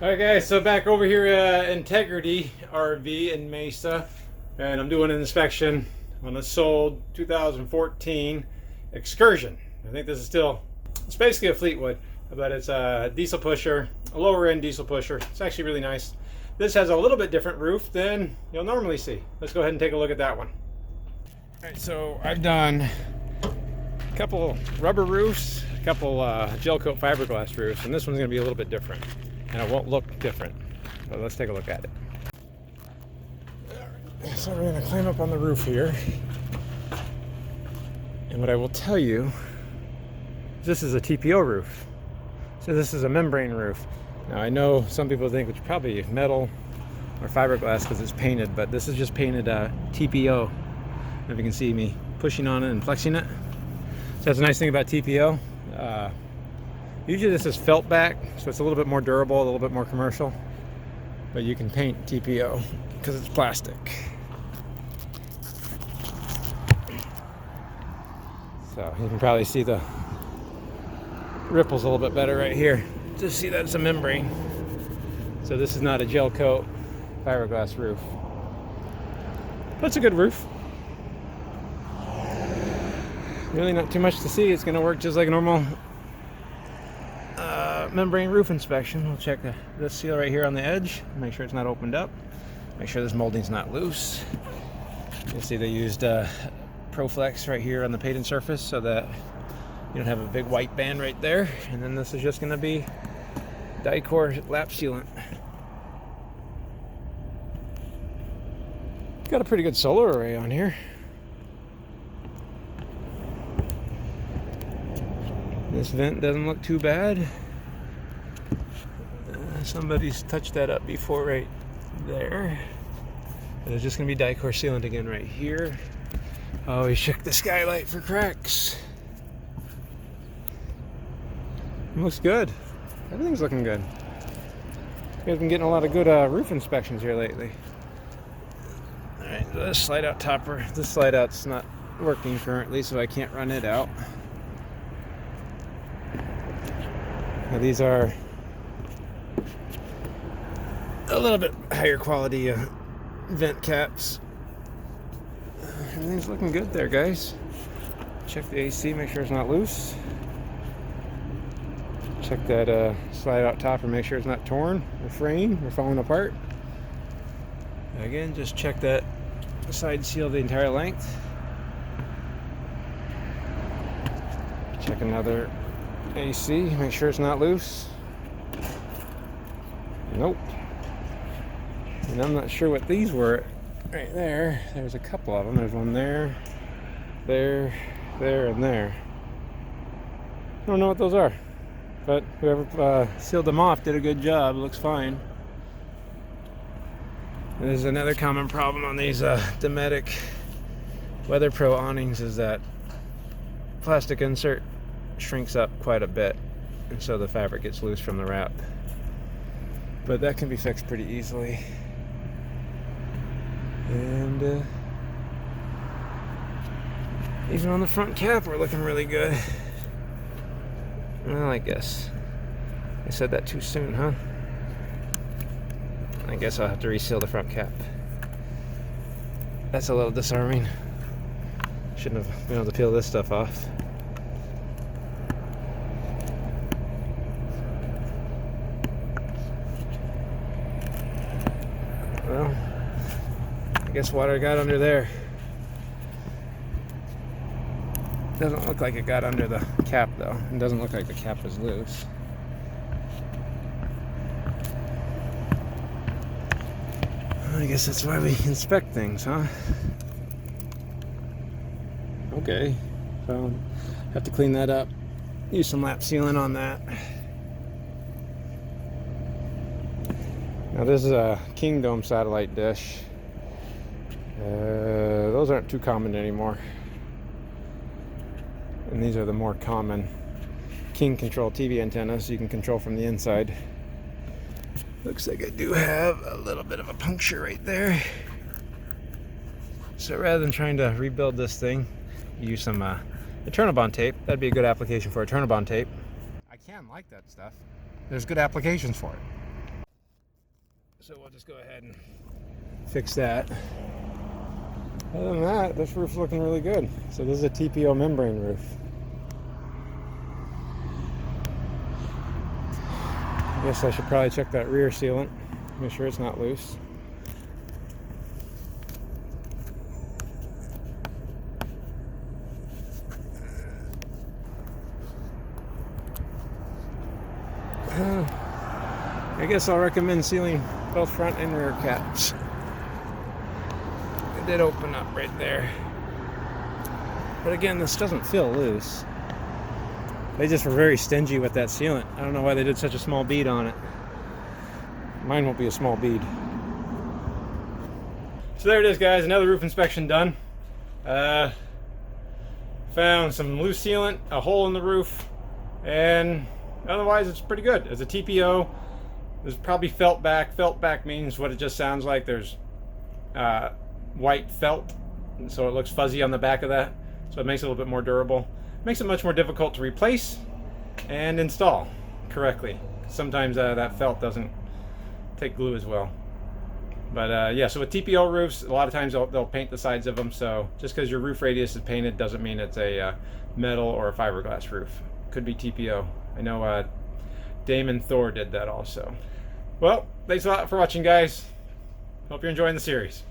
Alright guys, so back over here at Integrity RV in Mesa, and I'm doing an inspection on a sold 2014 Excursion. I think this is still, it's basically a Fleetwood, but it's a diesel pusher, a lower end diesel pusher. It's actually really nice. This has a little bit different roof than you'll normally see. Let's go ahead and take a look at that one. Alright, so I've done a couple rubber roofs, a couple gel coat fiberglass roofs, and this one's going to be a little bit different. And it won't look different. But let's take a look at it. So we're going to climb up on the roof here. And what I will tell you, this is a TPO roof. So this is a membrane roof. Now I know some people think it's probably metal or fiberglass because it's painted, but this is just painted TPO. If you can see me pushing on it and flexing it. So that's a nice thing about TPO. Usually this is felt back, so it's a little bit more durable, a little bit more commercial. But you can paint TPO because it's plastic. So you can probably see the ripples a little bit better right here. Just see that it's a membrane. So this is not a gel coat fiberglass roof. But it's a good roof. Really not too much to see. It's going to work just like a normal membrane roof inspection. We'll check this seal right here on the edge, make sure it's not opened up, make sure this molding's not loose. You'll see they used ProFlex right here on the painted surface so that you don't have a big white band right there. And then this is just going to be dicor lap sealant. Got a pretty good solar array on here. This vent doesn't look too bad. Somebody's touched that up before right there. There's just going to be dicor sealant again right here. Always check the skylight for cracks. It looks good. Everything's looking good. You guys been getting a lot of good roof inspections here lately. Alright, so this slide out topper. This slide out's not working currently, so I can't run it out. Now these are a little bit higher quality vent caps. Everything's looking good there, guys. Check the AC, make sure it's not loose. Check that slide out topper, make sure it's not torn or fraying or falling apart. Again, just check that side seal the entire length. Check another AC, make sure it's not loose. Nope. And I'm not sure what these were right there. There's a couple of them. There's one there, there, and there. I don't know what those are, but whoever sealed them off did a good job. It looks fine. And there's another common problem on these Dometic Weather Pro awnings is that plastic insert shrinks up quite a bit, and so the fabric gets loose from the wrap. But that can be fixed pretty easily. And even on the front cap, we're looking really good. Well, I guess I said that too soon, huh? I guess I'll have to reseal the front cap. That's a little disarming. Shouldn't have been able to peel this stuff off. Well, I guess water got under there. Doesn't look like it got under the cap though. It doesn't look like the cap is loose. I guess that's why we inspect things, huh? Okay, so have to clean that up. Use some lap sealant on that. Now this is a Kingdom satellite dish. Those aren't too common anymore. And these are the more common King Control TV antennas you can control from the inside. Looks like I do have a little bit of a puncture right there. So rather than trying to rebuild this thing, use some Eternabond tape. That'd be a good application for Eternabond tape. I can like that stuff. There's good applications for it. So we'll just go ahead and fix that. Other than that, this roof's looking really good. So this is a TPO membrane roof. I guess I should probably check that rear sealant, make sure it's not loose. I guess I'll recommend sealing both front and rear caps. It did open up right there. But again, this doesn't feel loose. They just were very stingy with that sealant. I don't know why they did such a small bead on it. Mine won't be a small bead. So there it is, guys. Another roof inspection done. Found some loose sealant, a hole in the roof, and otherwise it's pretty good. As a TPO, there's probably felt back. Felt back means what it just sounds like. There's white felt, so it looks fuzzy on the back of that. So it makes it a little bit more durable. Makes it much more difficult to replace and install correctly. Sometimes that felt doesn't take glue as well. But yeah, so with TPO roofs, a lot of times they'll paint the sides of them. So just because your roof radius is painted doesn't mean it's a metal or a fiberglass roof. Could be TPO. I know Damon Thor did that also. Well, thanks a lot for watching, guys. Hope you're enjoying the series.